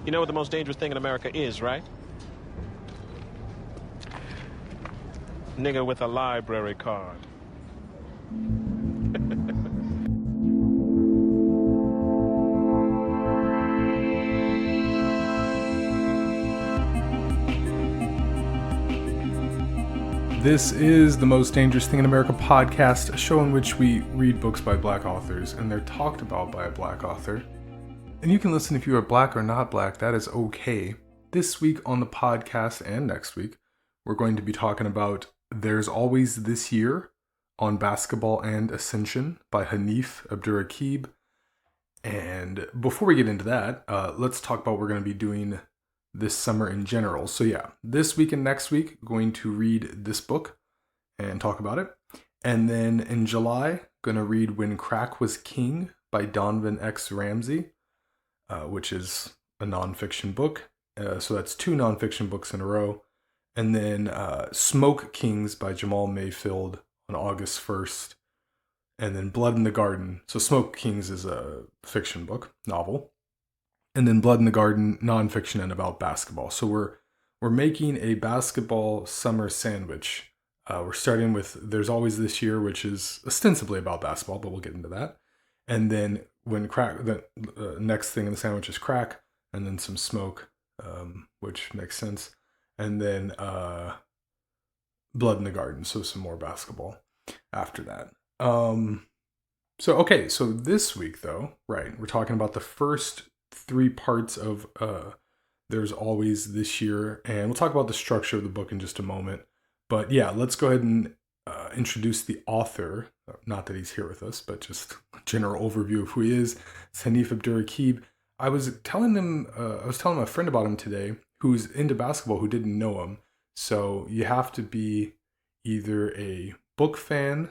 You know what the most dangerous thing in America is, right? Nigga with a library card. This is the Most Dangerous Thing in America podcast, a show in which we read books by black authors, and they're talked about by a black author. And you can listen if you are black or not black, that is okay. This week on the podcast and next week, we're going to be talking about There's Always This Year on Basketball and Ascension by Hanif Abdurraqib. And before we get into that, let's talk about what we're going to be doing this summer in general. So yeah, this week and next week, going to read this book and talk about it. And then in July, going to read When Crack Was King by Donovan X. Ramsey, which is a nonfiction book. So that's 2 nonfiction books in a row. And then Smoke Kings by Jamal Mayfield on August 1st. And then Blood in the Garden. So Smoke Kings is a fiction book, novel. And then Blood in the Garden, nonfiction and about basketball. So we're making a basketball summer sandwich. We're starting with There's Always This Year, which is ostensibly about basketball, but we'll get into that. And then When Crack, the next thing in the sandwich is Crack, and then some Smoke, which makes sense. And then Blood in the Garden, so some more basketball after that. So this week though, right, we're talking about the first 3 parts of There's Always This Year, and we'll talk about the structure of the book in just a moment. But yeah, let's go ahead and introduce the author. Not that he's here with us, but just a general overview of who he is. It's Hanif Abdurraqib. I was telling a friend about him today who's into basketball who didn't know him. So you have to be either a book fan,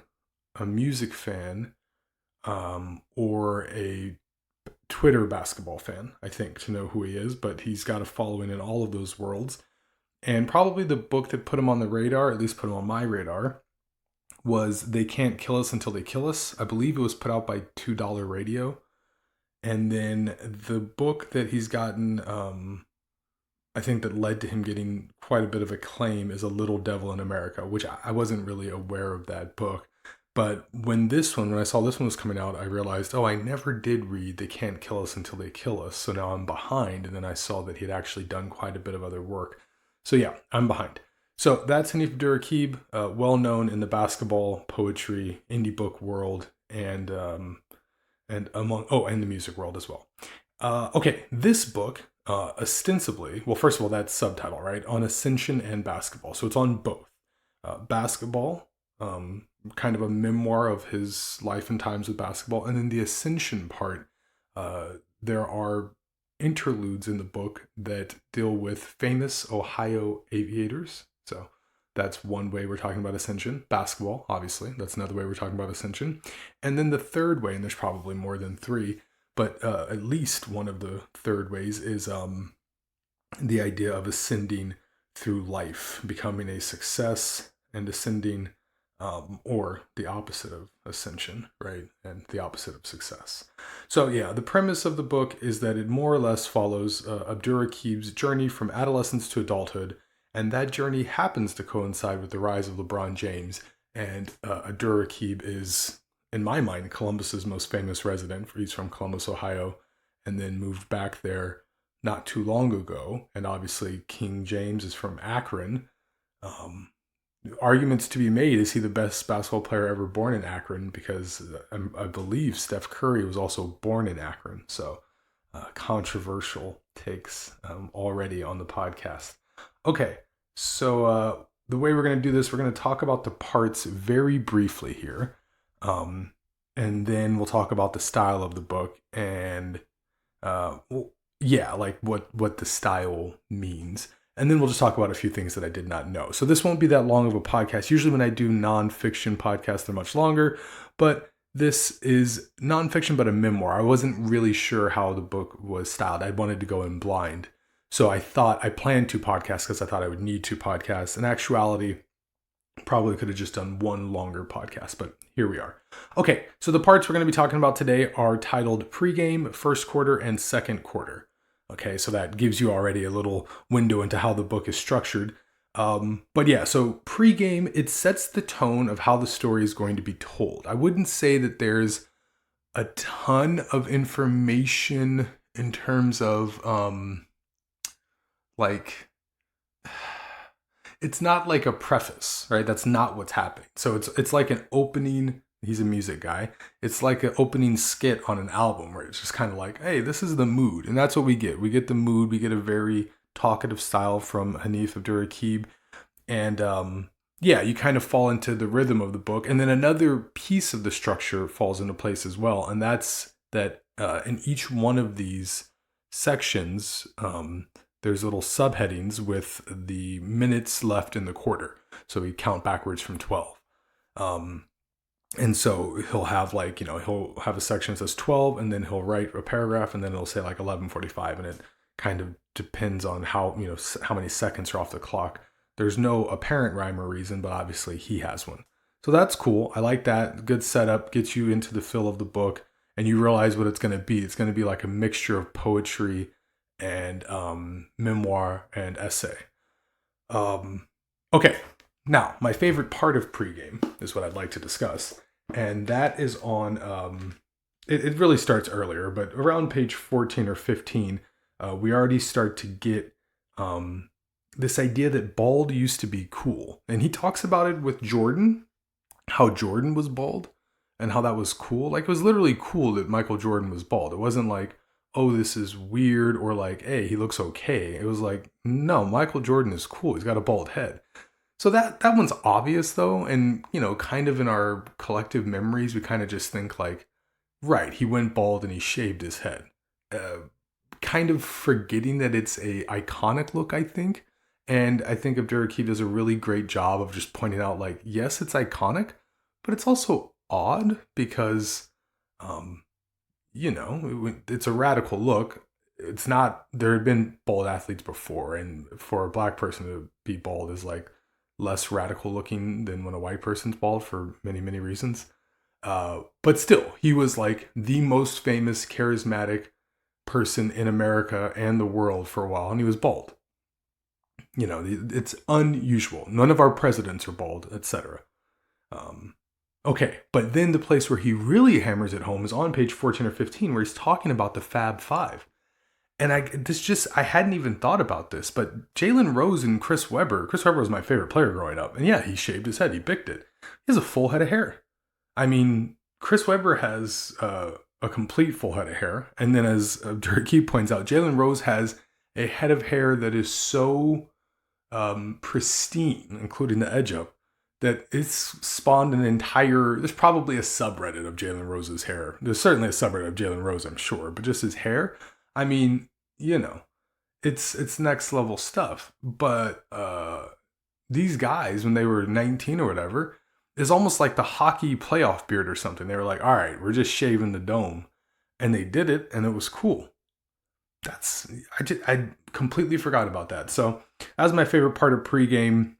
a music fan, or a Twitter basketball fan, I think, to know who he is, but he's got a following in all of those worlds. And probably the book that put him on the radar, at least put him on my radar, was They Can't Kill Us Until They Kill Us. I believe it was put out by $2 Radio. And then the book that he's gotten, I think that led to him getting quite a bit of acclaim is A Little Devil in America, which I wasn't really aware of that book. But when I saw this one was coming out, I realized, I never did read They Can't Kill Us Until They Kill Us. So now I'm behind. And then I saw that he had actually done quite a bit of other work. So yeah, I'm behind. So that's Hanif Abdurraqib, well known in the basketball, poetry, indie book world, and the music world as well. This book, ostensibly, well, first of all, that's subtitle, right? On Ascension and basketball. So it's on both. Basketball, kind of a memoir of his life and times with basketball. And then the Ascension part, there are interludes in the book that deal with famous Ohio aviators. So that's one way we're talking about Ascension. Basketball, obviously. That's another way we're talking about Ascension. And then the third way, and there's probably more than 3, but at least one of the third ways is the idea of ascending through life, becoming a success and ascending, or the opposite of ascension, right? And the opposite of success. So yeah, the premise of the book is that it more or less follows Abdurraqib's journey from adolescence to adulthood, and that journey happens to coincide with the rise of LeBron James. And Abdurraqib is, in my mind, Columbus's most famous resident. He's from Columbus, Ohio, and then moved back there not too long ago. And obviously King James is from Akron. Arguments to be made, is he the best basketball player ever born in Akron? Because I believe Steph Curry was also born in Akron. So controversial takes already on the podcast. Okay, so the way we're going to do this, we're going to talk about the parts very briefly here. And then we'll talk about the style of the book and what the style means. And then we'll just talk about a few things that I did not know. So this won't be that long of a podcast. Usually when I do nonfiction podcasts, they're much longer. But this is nonfiction, but a memoir. I wasn't really sure how the book was styled. I wanted to go in blind. So I planned 2 podcasts because I thought I would need 2 podcasts. In actuality, probably could have just done one longer podcast, but here we are. Okay, so the parts we're going to be talking about today are titled Pregame, First Quarter, and Second Quarter. Okay, so that gives you already a little window into how the book is structured. But yeah, so pregame, it sets the tone of how the story is going to be told. I wouldn't say that there's a ton of information in terms of like it's not like a preface, right? That's not what's happening. So it's like an opening. He's a music guy. It's like an opening skit on an album where it's just kind of like, hey, this is the mood, and that's what we get. We get the mood. We get a very talkative style from Hanif Abdurraqib, and yeah, you kind of fall into the rhythm of the book, and then another piece of the structure falls into place as well, and that's that in each one of these sections, there's little subheadings with the minutes left in the quarter. So we count backwards from 12. And so he'll have like, he'll have a section that says 12 and then he'll write a paragraph and then it'll say like 11:45, and it kind of depends on how, how many seconds are off the clock. There's no apparent rhyme or reason, but obviously he has one. So that's cool. I like that. Good setup, gets you into the feel of the book and you realize what it's going to be. It's going to be like a mixture of poetry and memoir and essay. Okay, now my favorite part of pregame is what I'd like to discuss, and that is on it really starts earlier, but around page 14 or 15, we already start to get this idea that bald used to be cool, and he talks about it with Jordan, how Jordan was bald and how that was cool. Like, it was literally cool that Michael Jordan was bald. It wasn't like, oh, this is weird, or like, hey, he looks okay. It was like, no, Michael Jordan is cool. He's got a bald head. So that one's obvious though. And, kind of in our collective memories, we kind of just think like, right, he went bald and he shaved his head. Kind of forgetting that it's a iconic look, I think. And I think Abdurraqib does a really great job of just pointing out like, yes, it's iconic, but it's also odd because, it's a radical look. It's not, there had been bald athletes before, and for a black person to be bald is like less radical looking than when a white person's bald for many, many reasons. But still, he was like the most famous, charismatic person in America and the world for a while, and he was bald. It's unusual. None of our presidents are bald, etc. Okay, but then the place where he really hammers it home is on page 14 or 15, where he's talking about the Fab Five. And I hadn't even thought about this, but Jalen Rose and Chris Webber was my favorite player growing up. And yeah, he shaved his head, he bicked it. He has a full head of hair. I mean, Chris Webber has a complete full head of hair. And then as Abdurraqib points out, Jalen Rose has a head of hair that is so pristine, including the edge up, that it's spawned there's probably a subreddit of Jalen Rose's hair. There's certainly a subreddit of Jalen Rose, I'm sure, but just his hair, I mean, it's next level stuff. But these guys, when they were 19 or whatever, is almost like the hockey playoff beard or something. They were like, all right, we're just shaving the dome. And they did it, and it was cool. I completely forgot about that. So that was my favorite part of pregame,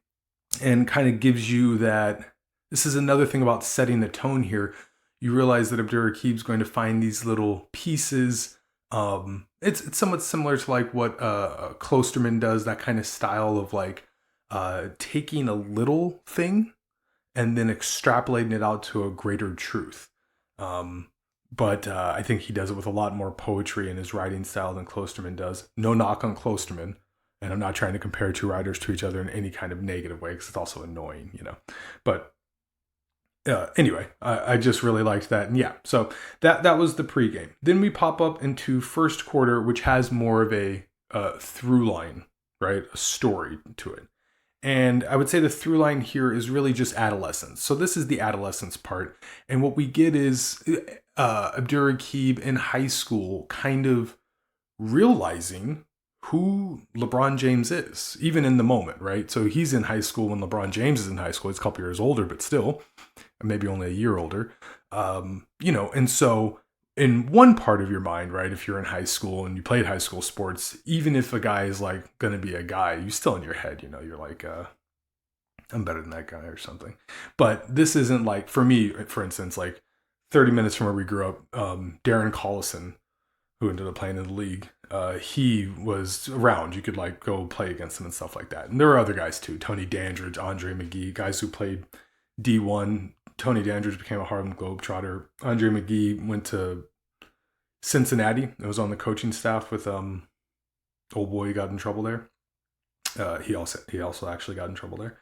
and kind of gives you that. This is another thing about setting the tone here. You realize that Abdurraqib's going to find these little pieces. It's somewhat similar to like what Klosterman does, that kind of style of like taking a little thing and then extrapolating it out to a greater truth. But I think he does it with a lot more poetry in his writing style than Klosterman does. No knock on Klosterman. And I'm not trying to compare two writers to each other in any kind of negative way, because it's also annoying, But anyway, I just really liked that. And yeah, so that was the pregame. Then we pop up into first quarter, which has more of a through line, right? A story to it. And I would say the through line here is really just adolescence. So this is the adolescence part. And what we get is Abdurraqib in high school kind of realizing who LeBron James is, even in the moment, right? So he's in high school when LeBron James is in high school. He's a couple years older, but still, maybe only a year older. And so in one part of your mind, right, if you're in high school and you played high school sports, even if a guy is like going to be a guy, you still in your head, you're like, I'm better than that guy or something. But this isn't like, for me, for instance, like 30 minutes from where we grew up, Darren Collison, who ended up playing in the league he was around. You could like go play against him and stuff like that. And there were other guys too. Tony Dandridge, Andre McGee, guys who played D1. Tony Dandridge became a Harlem Globetrotter. Andre McGee went to Cincinnati. It was on the coaching staff with old boy got in trouble there. He also actually got in trouble there.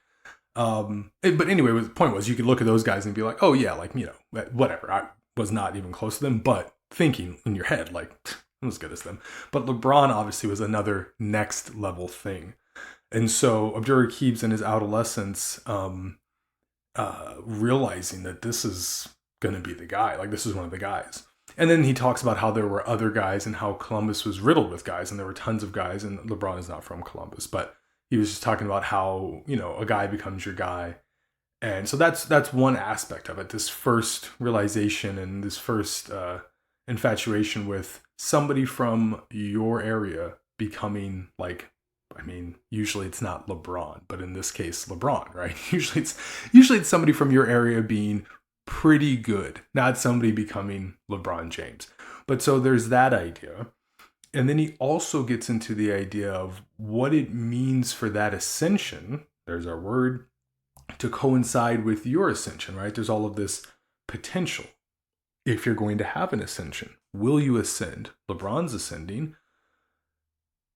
But anyway, the point was you could look at those guys and be like, oh yeah, like, you know, whatever. I was not even close to them, but thinking in your head, like, I'm as good as them. But LeBron obviously was another next level thing. And so Abdurraqib's in his adolescence, realizing that this is going to be the guy. Like, this is one of the guys. And then he talks about how there were other guys and how Columbus was riddled with guys, and there were tons of guys, and LeBron is not from Columbus, but he was just talking about how, you know, a guy becomes your guy. And so that's one aspect of it, this first realization and this first infatuation with somebody from your area becoming like, I mean, usually it's not LeBron, but in this case, LeBron, right? Usually it's somebody from your area being pretty good, not somebody becoming LeBron James. But so there's that idea. And then he also gets into the idea of what it means for that ascension, there's our word, to coincide with your ascension, right? There's all of this potential. If you're going to have an ascension, will you ascend? LeBron's ascending.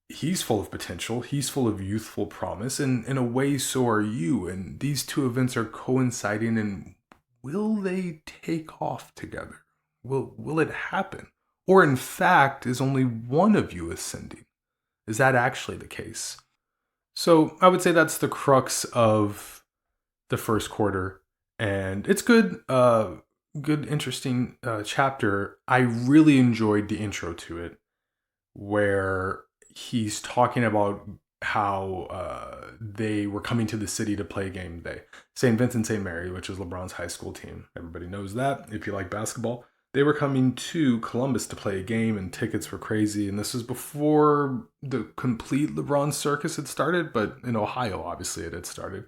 He's full of potential. He's full of youthful promise. And in a way, so are you. And these two events are coinciding. And will they take off together? Will it happen? Or in fact, is only one of you ascending? Is that actually the case? So I would say that's the crux of the first quarter. And it's good, interesting chapter. I really enjoyed the intro to it, where he's talking about how they were coming to the city to play game day. St. Vincent St. Mary, which is LeBron's high school team. Everybody knows that if you like basketball. They were coming to Columbus to play a game, and tickets were crazy. And this was before the complete LeBron circus had started, but in Ohio, obviously, it had started.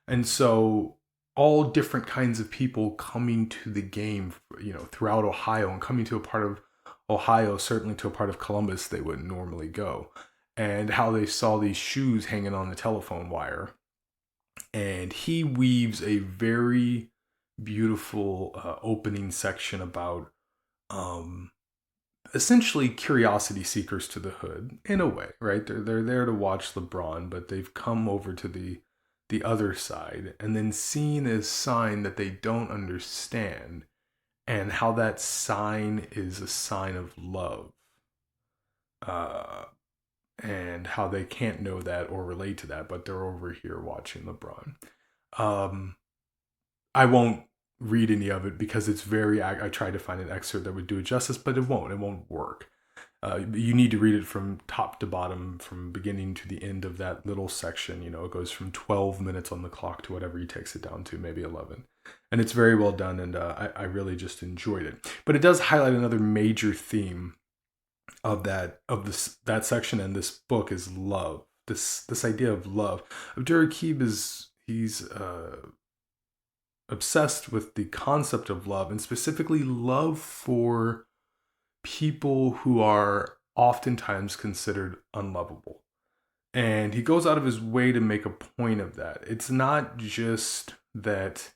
And so all different kinds of people coming to the game, you know, throughout Ohio, and coming to a part of Ohio, certainly to a part of Columbus they wouldn't normally go. And how they saw these shoes hanging on the telephone wire. And he weaves a very beautiful opening section about essentially curiosity seekers to the hood, in a way, right? They're there to watch LeBron, but they've come over to the other side, and then seeing a sign that they don't understand, and how that sign is a sign of love, and how they can't know that or relate to that, but they're over here watching LeBron. I won't read any of it because it's very, I tried to find an excerpt that would do it justice, but it won't work. You need to read it from top to bottom, from beginning to the end of that little section. You know, it goes from 12 minutes on the clock to whatever he takes it down to, maybe 11. And it's very well done, and I really just enjoyed it. But it does highlight another major theme of that section and this book is love. This idea of love. Abdurraqib he's obsessed with the concept of love, and specifically love for people who are oftentimes considered unlovable. And he goes out of his way to make a point of that. It's not just that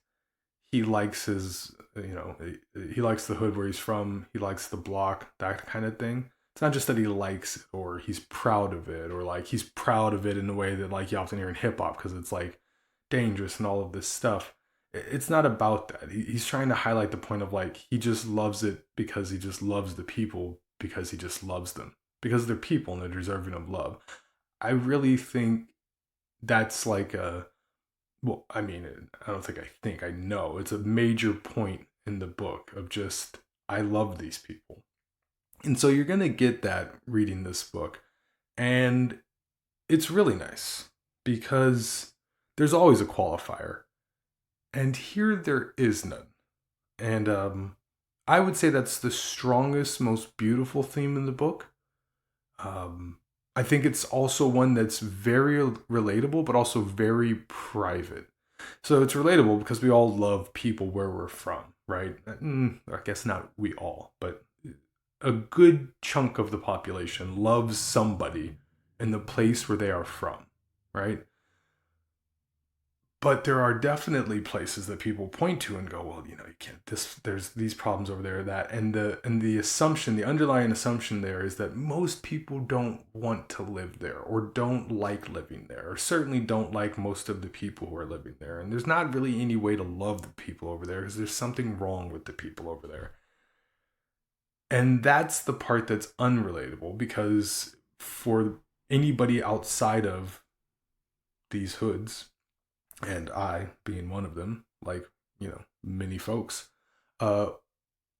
he likes his, you know, he likes the hood where he's from, he likes the block, that kind of thing. It's not just that he likes it or he's proud of it, or like he's proud of it in a way that like you often hear in hip hop because it's like dangerous and all of this stuff. It's not about that. He's trying to highlight the point of like, he just loves it because he just loves the people, because he just loves them, because they're people and they're deserving of love. I really think that's like well, I mean, I don't think I know. It's a major point in the book of just, I love these people. And so you're going to get that reading this book. And it's really nice because there's always a qualifier. And here there is none. And I would say that's the strongest, most beautiful theme in the book. I think it's also one that's very relatable, but also very private. So it's relatable because we all love people where we're from, right? I guess not we all, but a good chunk of the population loves somebody in the place where they are from, right? But there are definitely places that people point to and go, well, you can't, there's these problems over there, that, and the assumption, the underlying assumption there is that most people don't want to live there, or don't like living there, or certainly don't like most of the people who are living there. And there's not really any way to love the people over there, because there's something wrong with the people over there. And that's the part that's unrelatable, because for anybody outside of these hoods, and I being one of them, like, many folks,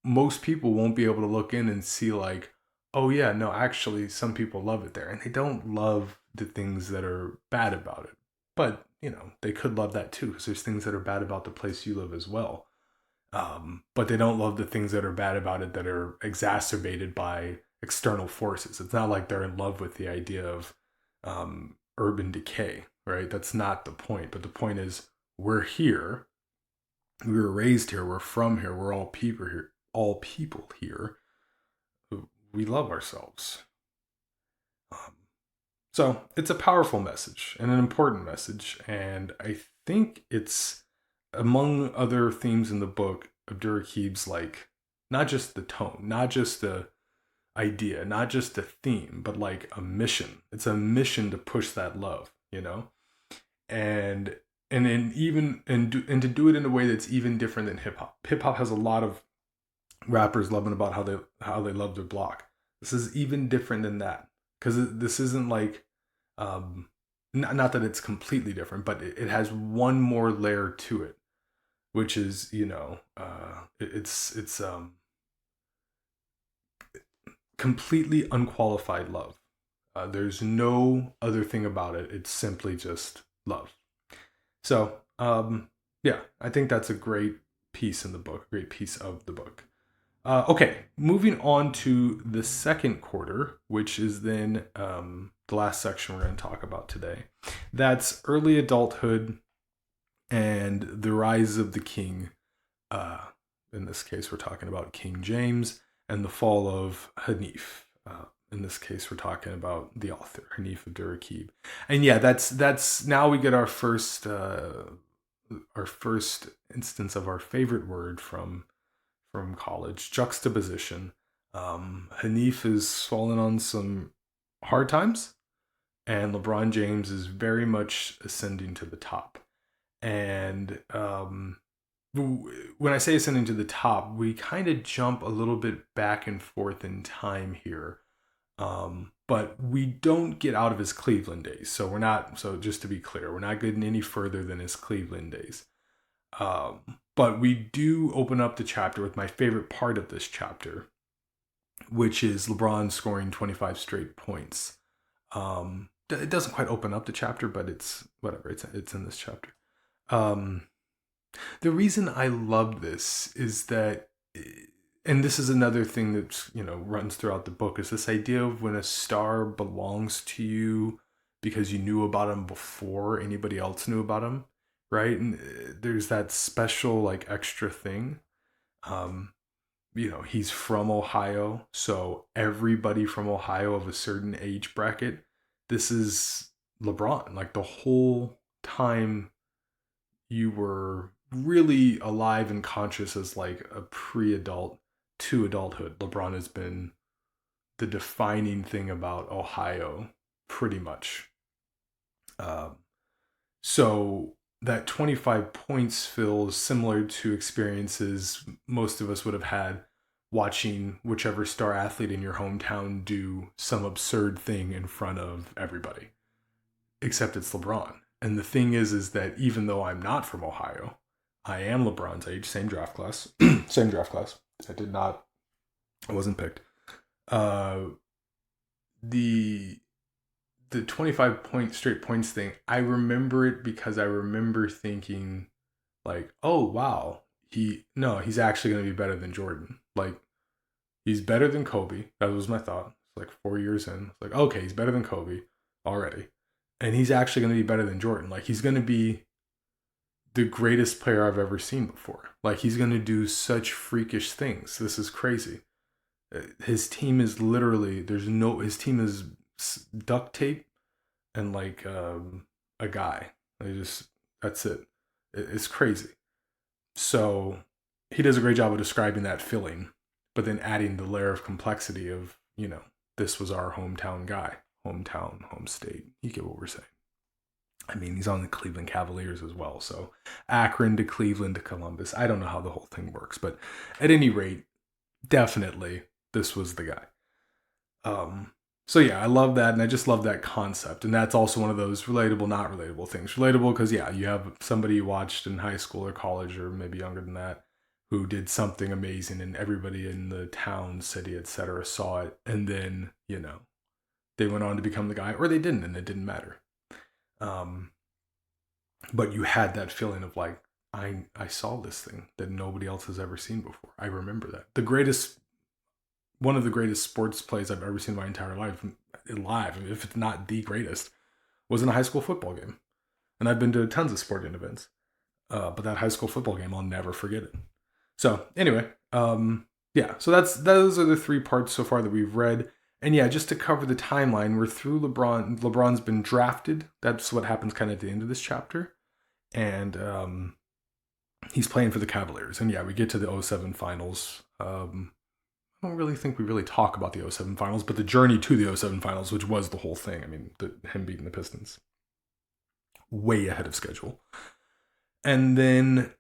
most people won't be able to look in and see like, oh yeah, no, actually some people love it there, and they don't love the things that are bad about it. But, they could love that too, because there's things that are bad about the place you live as well. But they don't love the things that are bad about it that are exacerbated by external forces. It's not like they're in love with the idea of urban decay, right? That's not the point. But the point is, we're here. We were raised here. We're from here. We're all people here. All people here. We love ourselves. So it's a powerful message and an important message. And I think it's, among other themes in the book, Abdurraqib's like, not just the tone, not just the idea, not just a theme, but like a mission. It's a mission to push that love, and to do it in a way that's even different than hip hop. Hip hop has a lot of rappers loving about how they love their block. This is even different than that, because this isn't like, not that it's completely different, but it has one more layer to it, which is, it's completely unqualified love. There's no other thing about it. It's simply just love. So, yeah, I think that's a great piece in the book, a great piece of the book. Okay, moving on to the second quarter, which is then the last section we're going to talk about today. That's early adulthood and the rise of the king. In this case, we're talking about King James, and the fall of Hanif. In this case, we're talking about the author, Hanif Abdurraqib. And yeah, that's now we get our first instance of our favorite word from college, juxtaposition. Hanif is fallen on some hard times, and LeBron James is very much ascending to the top. And when I say ascending to the top, we kind of jump a little bit back and forth in time here. But we don't get out of his Cleveland days. So just to be clear, we're not getting any further than his Cleveland days. But we do open up the chapter with my favorite part of this chapter, which is LeBron scoring 25 straight points. It doesn't quite open up the chapter, but it's whatever. It's in this chapter. The reason I love this is that, and this is another thing that runs throughout the book, is this idea of when a star belongs to you because you knew about him before anybody else knew about him, right? And there's that special like extra thing. He's from Ohio, so everybody from Ohio of a certain age bracket, this is LeBron. Like the whole time you were really alive and conscious as like a pre-adult to adulthood, LeBron has been the defining thing about Ohio, pretty much. So that 25 points feels similar to experiences most of us would have had watching whichever star athlete in your hometown do some absurd thing in front of everybody. Except it's LeBron. And the thing is that even though I'm not from Ohio, I am LeBron's age, same draft class. Same draft class. I wasn't picked. The 25 straight points thing, I remember it because I remember thinking like, oh wow, he's actually going to be better than Jordan. Like, he's better than Kobe. That was my thought. Like 4 years in, it's like, okay, he's better than Kobe already. And he's actually going to be better than Jordan. Like, he's going to be the greatest player I've ever seen before. Like, he's going to do such freakish things. This is crazy. His team is literally, his team is duct tape and like a guy. That's it. It's crazy. So he does a great job of describing that feeling, but then adding the layer of complexity of, this was our hometown guy, hometown, home state. You get what we're saying. I mean, he's on the Cleveland Cavaliers as well. So Akron to Cleveland to Columbus. I don't know how the whole thing works, but at any rate, definitely this was the guy. So yeah, I love that, and I just love that concept. And that's also one of those relatable, not relatable things. Relatable because, yeah, you have somebody you watched in high school or college or maybe younger than that who did something amazing, and everybody in the town, city, etc. saw it, and then, they went on to become the guy, or they didn't, and it didn't matter. But you had that feeling of like, I saw this thing that nobody else has ever seen before. I remember that. One of the greatest sports plays I've ever seen in my entire life, live, if it's not the greatest, was in a high school football game. And I've been to tons of sporting events. But that high school football game, I'll never forget it. So anyway, yeah, so those are the 3 parts so far that we've read. And yeah, just to cover the timeline, we're through LeBron. LeBron's been drafted. That's what happens kind of at the end of this chapter. And he's playing for the Cavaliers. And yeah, we get to the 07 finals. I don't really think we really talk about the 07 finals, but the journey to the 07 finals, which was the whole thing. I mean, him beating the Pistons. Way ahead of schedule. And then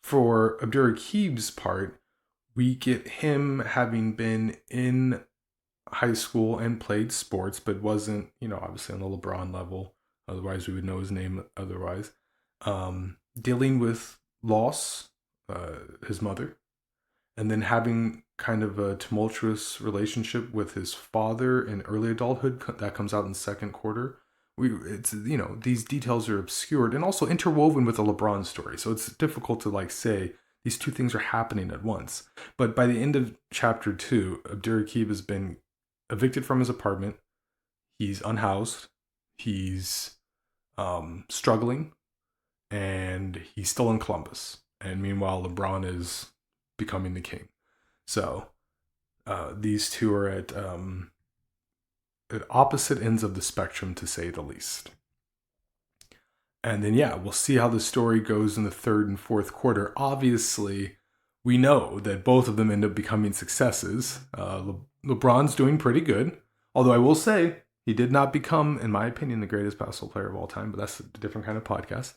for Abdurraqib's part, we get him having been in high school and played sports, but wasn't, obviously on the LeBron level. Otherwise, we would know his name otherwise. Dealing with loss, his mother, and then having kind of a tumultuous relationship with his father in early adulthood. That comes out in second quarter. These details are obscured and also interwoven with the LeBron story. So it's difficult to like say these 2 things are happening at once. But by the end of chapter 2, Abdurraqib has been evicted from his apartment. He's unhoused. He's struggling. And he's still in Columbus. And meanwhile, LeBron is becoming the king. So these 2 are at opposite ends of the spectrum, to say the least. And then, yeah, we'll see how the story goes in the 3rd and 4th quarter. Obviously, we know that both of them end up becoming successes. LeBron's doing pretty good. Although I will say, he did not become, in my opinion, the greatest basketball player of all time, but that's a different kind of podcast.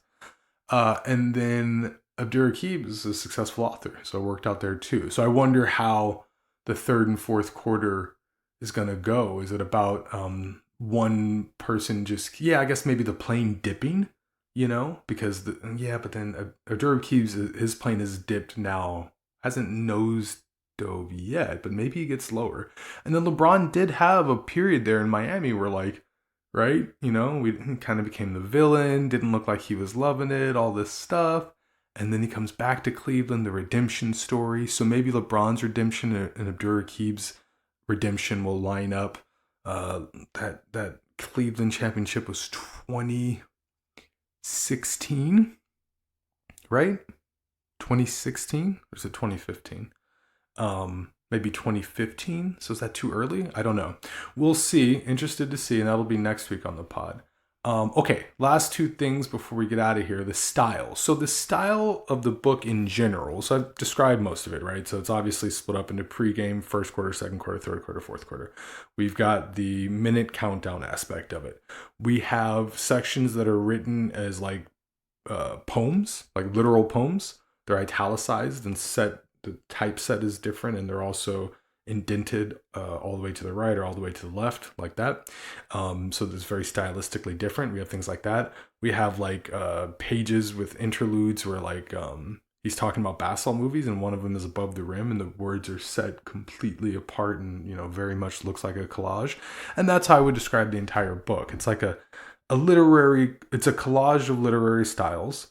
And then Abdurraqib is a successful author, so it worked out there too. So I wonder how the 3rd and 4th quarter is going to go. Is it about one person just, I guess maybe the plane dipping, because but then Abdurraqib's, his plane is dipped now, hasn't nose dove yet, but maybe he gets lower. And then LeBron did have a period there in Miami where right? He kind of became the villain, didn't look like he was loving it, all this stuff. And then he comes back to Cleveland, the redemption story. So maybe LeBron's redemption and Abdurraqib's redemption will line up. That Cleveland championship was 2016, right? 2016? Or is it 2015? Maybe 2015. So is that too early? I don't know. We'll see. Interested to see, and that'll be next week on the pod. Okay, last 2 things before we get out of here. The style. So the style of the book in general. So I've described most of it, right? So it's obviously split up into pregame, 1st quarter, 2nd quarter, 3rd quarter, 4th quarter. We've got the minute countdown aspect of it. We have sections that are written as like poems, like literal poems. They're italicized and set. The typeset is different, and they're also indented all the way to the right or all the way to the left, like that. So it's very stylistically different. We have things like that. We have like pages with interludes where like he's talking about basketball movies, and one of them is Above the Rim, and the words are set completely apart and, very much looks like a collage. And that's how I would describe the entire book. It's like it's a collage of literary styles.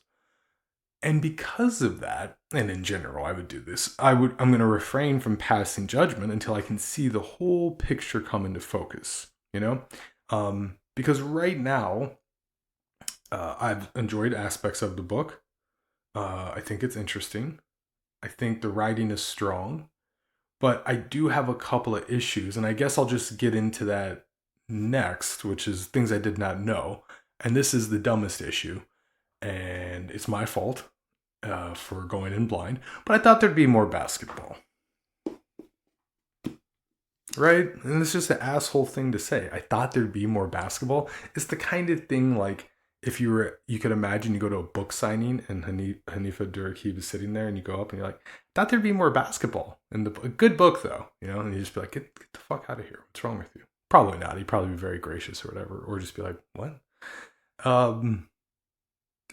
And because of that, and in general, I would do this, I'm going to refrain from passing judgment until I can see the whole picture come into focus, because right now, I've enjoyed aspects of the book. I think it's interesting. I think the writing is strong. But I do have a couple of issues, and I guess I'll just get into that next, which is things I did not know. And this is the dumbest issue, and it's my fault for going in blind. But I thought there'd be more basketball. Right? And it's just an asshole thing to say. I thought there'd be more basketball. It's the kind of thing like if you could imagine you go to a book signing and Hanif Abdurraqib is sitting there and you go up and you're like, thought there'd be more basketball in a good book though, and you just be like, get the fuck out of here. What's wrong with you? Probably not. He'd probably be very gracious or whatever, or just be like, what?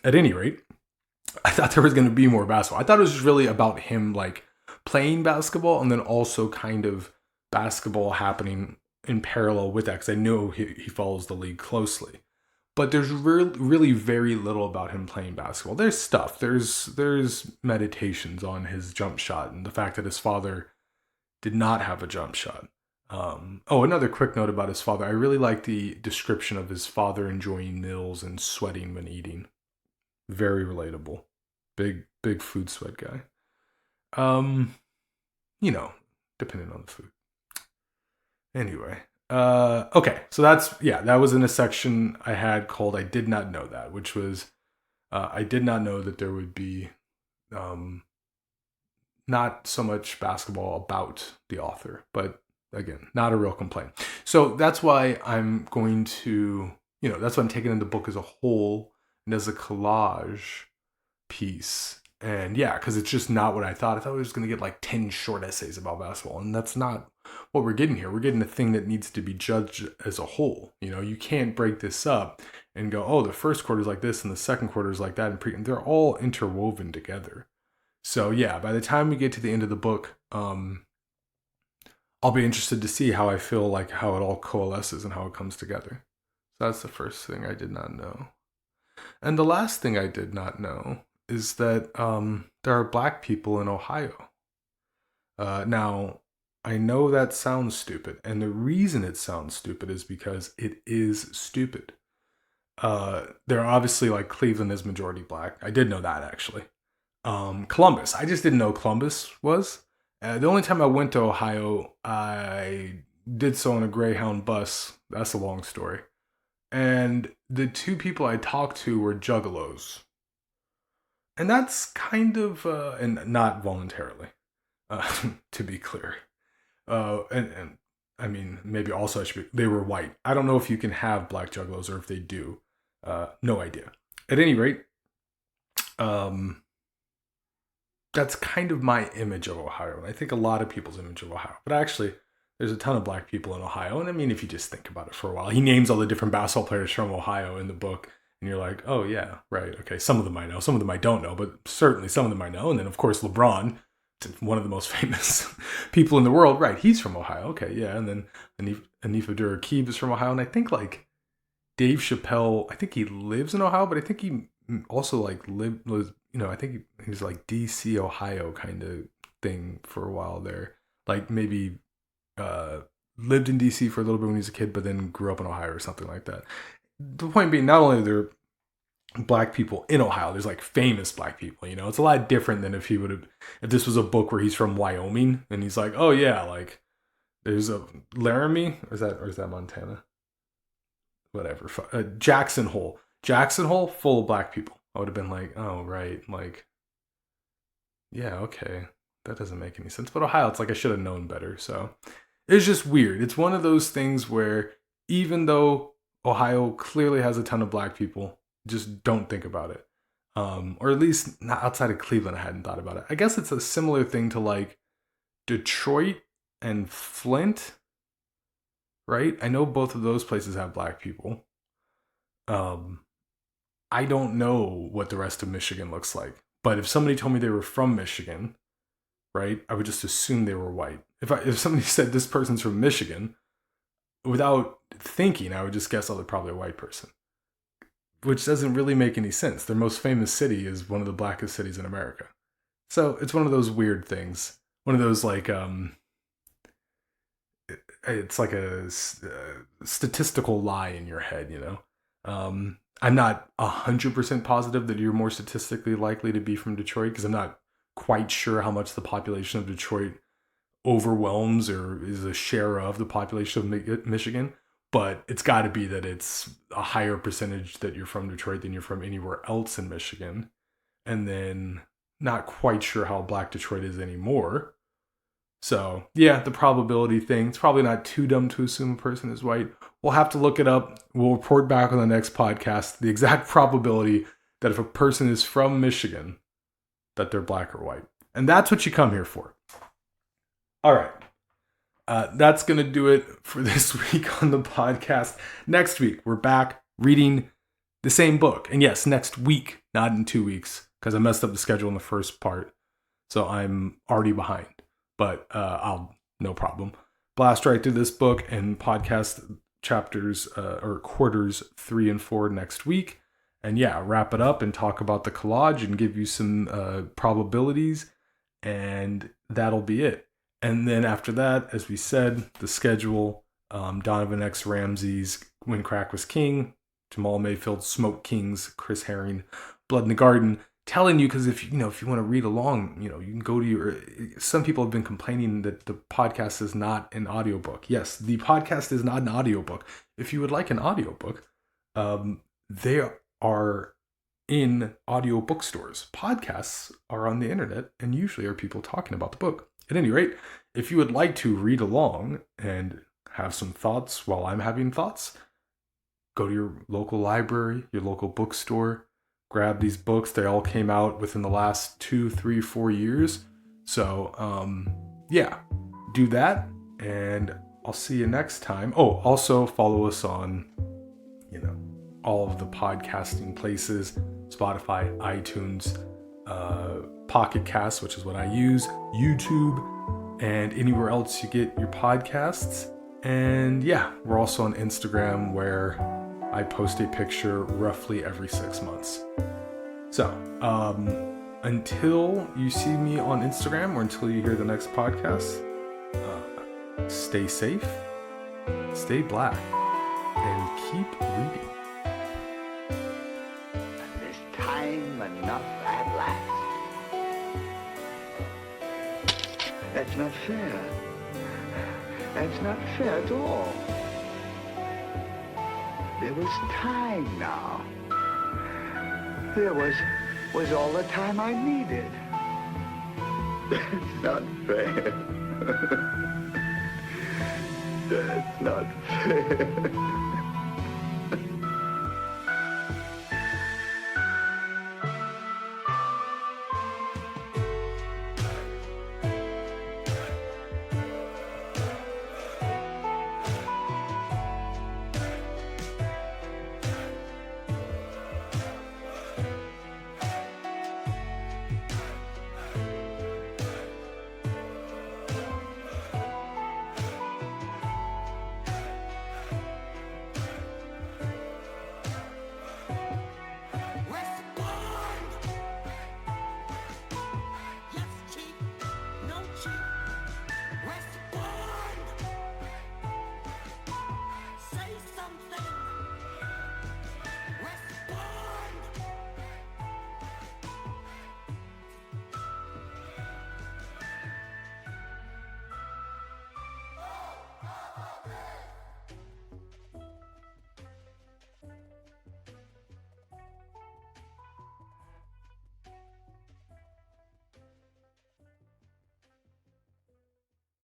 At any rate, I thought there was going to be more basketball. I thought it was really about him like playing basketball and then also kind of basketball happening in parallel with that because I know he follows the league closely. But there's really very little about him playing basketball. There's stuff. There's meditations on his jump shot and the fact that his father did not have a jump shot. Another quick note about his father. I really like the description of his father enjoying meals and sweating when eating. Very relatable. Big food sweat guy. Depending on the food. Anyway. Okay, so that was in a section I had called I Did Not Know That, which was I did not know that there would be not so much basketball about the author, but again, not a real complaint. So that's why I'm going to, that's why I'm taking in the book as a whole and as a collage piece. And yeah, because it's just not what I thought. I thought we were just going to get like 10 short essays about basketball. And that's not what we're getting here. We're getting a thing that needs to be judged as a whole. You can't break this up and go, oh, the first quarter is like this and the second quarter is like that. And they're all interwoven together. So yeah, by the time we get to the end of the book, I'll be interested to see how I feel like how it all coalesces and how it comes together. So that's the first thing I did not know. And the last thing I did not know is that there are black people in Ohio. Now, I know that sounds stupid, and the reason it sounds stupid is because it is stupid. They're obviously like Cleveland is majority black. I did know that actually. Columbus. I just didn't know Columbus was. The only time I went to Ohio, I did so on a Greyhound bus. That's a long story. And the two people I talked to were juggalos. And that's kind of, and not voluntarily, to be clear. And I mean, maybe also they were white. I don't know if you can have black juggalos or if they do. No idea. At any rate, that's kind of my image of Ohio. I think a lot of people's image of Ohio. But actually, there's a ton of black people in Ohio. And I mean, if you just think about it for a while, he names all the different basketball players from Ohio in the book. And you're like, oh, yeah, right. Okay, some of them I know. Some of them I don't know. But certainly some of them I know. And then, of course, LeBron, one of the most famous people in the world. Right, he's from Ohio. Okay, yeah. And then Hanif Abdurraqib is from Ohio. And I think, like, Dave Chappelle, I think he lives in Ohio. But I think he also, like, I think he's like DC, Ohio kind of thing for a while there. Like, maybe lived in DC for a little bit when he was a kid, but then grew up in Ohio or something like that. The point being, not only are there black people in Ohio, there's like famous black people, it's a lot different than if this was a book where he's from Wyoming and he's like, oh yeah, like there's a Laramie, or is that Montana? Whatever. Jackson Hole, full of black people. I would have been like, oh right, like, yeah, okay, that doesn't make any sense. But Ohio, it's like I should have known better. So it's just weird. It's one of those things where even though Ohio clearly has a ton of black people, just don't think about it. Or at least not outside of Cleveland, I hadn't thought about it. I guess it's a similar thing to like Detroit and Flint, right? I know both of those places have black people. I don't know what the rest of Michigan looks like. But if somebody told me they were from Michigan, right, I would just assume they were white. If somebody said this person's from Michigan, without thinking, I would just guess, oh, they're probably a white person. Which doesn't really make any sense. Their most famous city is one of the blackest cities in America. So it's one of those weird things. One of those like, it's like a statistical lie in your head, I'm not 100% positive that you're more statistically likely to be from Detroit because I'm not quite sure how much the population of Detroit overwhelms or is a share of the population of Michigan, but it's got to be that it's a higher percentage that you're from Detroit than you're from anywhere else in Michigan. And then not quite sure how black Detroit is anymore. So, yeah, the probability thing, it's probably not too dumb to assume a person is white. We'll have to look it up. We'll report back on the next podcast the exact probability that if a person is from Michigan, that they're black or white. And that's what you come here for. All right. That's going to do it for this week on the podcast. Next week, we're back reading the same book. And yes, next week, not in 2 weeks, because I messed up the schedule in the first part. So I'm already behind. But I'll, no problem, blast right through this book and podcast chapters or quarters 3 and 4 next week. And yeah, wrap it up and talk about the collage and give you some probabilities. And that'll be it. And then after that, as we said, the schedule, Donovan X. Ramsey's When Crack Was King, Jamal Mayfield's Smoke Kings, Chris Herring, Blood in the Garden. Telling you, because if you want to read along, you can go to your, some people have been complaining that the podcast is not an audiobook. Yes, the podcast is not an audiobook. If you would like an audiobook, they are in audio bookstores. Podcasts are on the internet and usually are people talking about the book. At any rate, if you would like to read along and have some thoughts while I'm having thoughts, go to your local library, your local bookstore, grab these books. They all came out within the last 2, 3, 4 years. So, yeah, do that. And I'll see you next time. Oh, also follow us on, all of the podcasting places, Spotify, iTunes, Pocket Cast, which is what I use, YouTube, and anywhere else you get your podcasts. And yeah, we're also on Instagram where I post a picture roughly every 6 months. So, until you see me on Instagram or until you hear the next podcast, stay safe, stay black, and keep reading. This time enough at last. That's not fair. That's not fair at all. There was time now. There was all the time I needed. That's not fair. That's not fair.